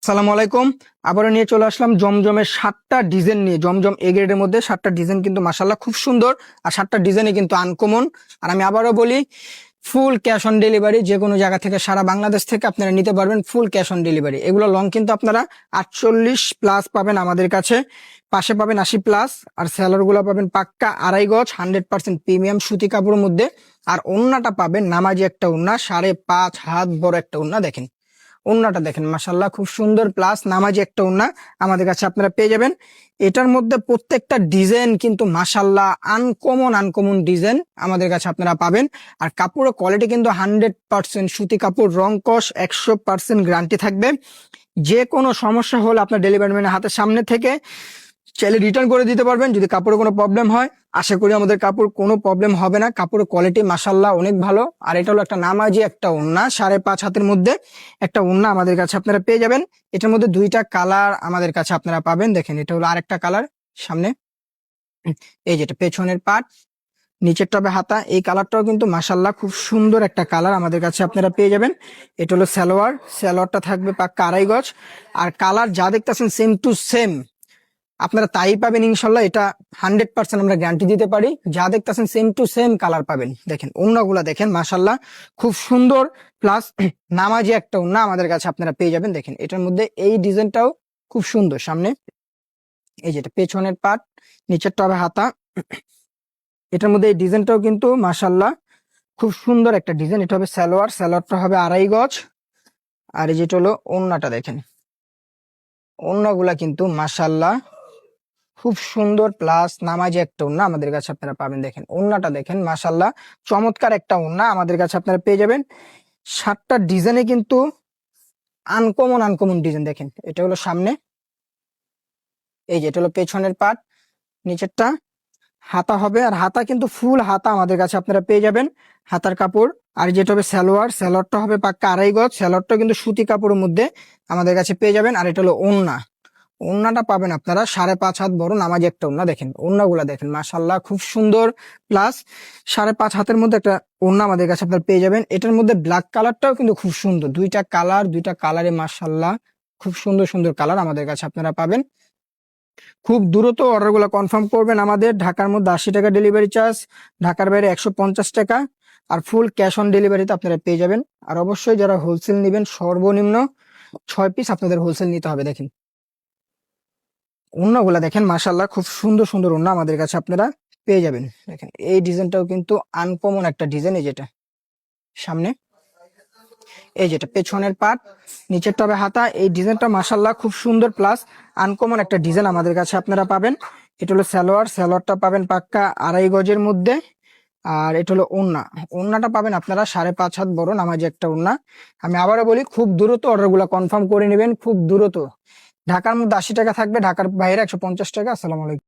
আসসালামু আলাইকুম। আবারও নিয়ে চলে আসলাম জমজমের 7টা ডিজাইন নিয়ে। জমজম এ গ্রেডের মধ্যে 7টা ডিজাইন কিন্তু মাশাল্লাহ খুব সুন্দর, আর 7টা ডিজাইনই কিন্তু আনকমন। আর আমি আবারও বলি, ফুল ক্যাশ অন ডেলিভারি, যে কোনো জায়গা থেকে সারা বাংলাদেশ থেকে আপনারা নিতে পারবেন ফুল ক্যাশ অন ডেলিভারি। এগুলো লং কিন্তু আপনারা 48+ পাবেন আমাদের কাছে, পাশে পাবেন 80+, আর স্যালোর গুলো পাবেন পাক্কা 2.5 গজ 100% প্রিমিয়াম সুতি কাপড়ের মধ্যে। আর ওন্নাটা পাবেন নামাজি একটা ওন্না, 5.5 হাত বড় একটা ওন্না। দেখেন ওন্নাটা দেখেন মাশাল্লাহ খুব সুন্দর, প্লাস নামাজি একটা ওন্না আমাদের কাছে আপনারা পেয়ে যাবেন। এটার মধ্যে প্রত্যেকটা ডিজাইন কিন্তু মাশাল্লাহ আনকমন আনকমন ডিজাইন আমাদের কাছে আপনারা পাবেন। আর কাপড়ের কোয়ালিটি কিন্তু 100% সুতি কাপড়, রং কস 100% গ্যারান্টি থাকবে। যে কোনো সমস্যা হলে আপনার ডেলিভারি ম্যানের হাতের সামনে থেকে চাইলে রিটার্ন করে দিতে পারবেন যদি কাপড়ে কোনো প্রবলেম হয়। আশা করি আমাদের কাপড় কোনো প্রবলেম হবে না, কাপড়ের কোয়ালিটি মাশাল্লাহ অনেক ভালো। আর এটা হলো একটা নামাজি একটা ওন্না, 5.5 হাতের মধ্যে একটা ওন্না আমাদের কাছে আপনারা পেয়ে যাবেন। এটার মধ্যে 2টা কালার আমাদের কাছে আপনারা পাবেন। দেখেন এটা হলো আরেকটা কালার, সামনে এই যেটা পেছনের পাট, নিচের টবে হাতা, এই কালারটাও কিন্তু মাশাল্লাহ খুব সুন্দর একটা কালার আমাদের কাছে আপনারা পেয়ে যাবেন। এটা হলো সালোয়ার, সালোয়ারটা থাকবে পাক্কা 2.5 গজ। আর কালার যা দেখতেছেন সেম টু সেম আপনারা তাই পাবেন ইনশাল্লাহ। এটা 100% আমরা গ্যারান্টি দিতে পারি, যা দেখতেছেন সেম টু সেম কালার পাবেন। দেখেন ওন্নাগুলা দেখেন মাশাল্লাহ খুব সুন্দর, প্লাস নামাজি একটা ওন্না আমাদের কাছে আপনারা পেয়ে যাবেন। দেখেন এটার মধ্যে এই ডিজাইনটাও খুব সুন্দর, সামনে এই যেটা পেছনের পাট, নিচের টবে হাতা, এটার মধ্যে এই ডিজাইনটাও কিন্তু মাশাল্লাহ খুব সুন্দর একটা ডিজাইন। এটা হবে সালোয়ার, সালোয়ারটা হবে 2.5 গজ। আর এই যেটা হলো ওন্নাটা, দেখেন ওন্নাগুলা কিন্তু মাশাল্লাহ খুব সুন্দর, প্লাস নামাজি একটা ওন্না আমাদের কাছে আপনারা পাবেন। দেখেন ওন্নাটা দেখেন মাশাল্লাহ চমৎকার একটা ওন্না আমাদের কাছে আপনারা পেয়ে যাবেন। 7টা ডিজাইনে কিন্তু আনকমন আনকমন ডিজাইন। দেখেন এটা হলো সামনে, এই যে এটা হলো পেছনের পাট, নিচেরটা হাতা হবে, আর হাতা কিন্তু ফুল হাতা আমাদের কাছে আপনারা পেয়ে যাবেন, হাতার কাপড়। আর যেটা হবে সালোয়ার, সালোয়ারটা হবে পাক্কা 2.5 গজ, সালোয়ারটা কিন্তু সুতি কাপড়ের মধ্যে আমাদের কাছে পেয়ে যাবেন। আর এটা হলো ওন্না, ওন্নাটা পাবেন আপনারা 5.5 হাত বড় নামাজি একটা ওন্না। দেখেন ওন্নাগুলা দেখেন মাশাল্লাহ খুব সুন্দর, প্লাস 5.5 হাতের মধ্যে একটা ওন্না আমাদের কাছে আপনারা পেয়ে যাবেন। এটার মধ্যে ব্ল্যাক কালারটাও কিন্তু খুব সুন্দর, 2টা কালার, 2টা কালারে মাশাল্লাহ খুব সুন্দর সুন্দর কালার আমাদের কাছে আপনারা পাবেন। খুব দ্রুত অর্ডারগুলো কনফার্ম করবেন। আমাদের ঢাকার মধ্যে 80 টাকা ডেলিভারি চার্জ, ঢাকার বাইরে 150 টাকা, আর ফুল ক্যাশ অন ডেলিভারিতে আপনারা পেয়ে যাবেন। আর অবশ্যই যারা হোলসেল নেবেন সর্বনিম্ন 6 পিস আপনাদের হোলসেল নিতে হবে। দেখেন ওন্নাগুলা দেখেন মাশাল্লাহ খুব সুন্দর সুন্দর ওন্না আমাদের কাছে আপনারা পেয়ে যাবেন। দেখেন এই ডিজাইনটাও কিন্তু আনকমন একটা ডিজাইন, এই যেটা সামনে, এই যেটা পেছনের পাট, নিচের টবে হাতা, এই ডিজাইনটা মাশাল্লাহ খুব সুন্দর, প্লাস আনকমন একটা ডিজাইন আমাদের কাছে আপনারা পাবেন। এটা হলো সালোয়ার, সালোয়ারটা পাবেন পাক্কা 2.5 গজের মধ্যে। আর এটা হলো ওন্না, ওন্নাটা পাবেন আপনারা 5.5 হাত বড় নামাজি একটা ওন্না। আমি আবারও বলি, খুব দ্রুত অর্ডারগুলো কনফার্ম করে নেবেন, খুব দ্রুত। ঢাকার মধ্যে 80 টাকা থাকবে, ঢাকার বাইরে 150 টাকা। আসসালামু আলাইকুম।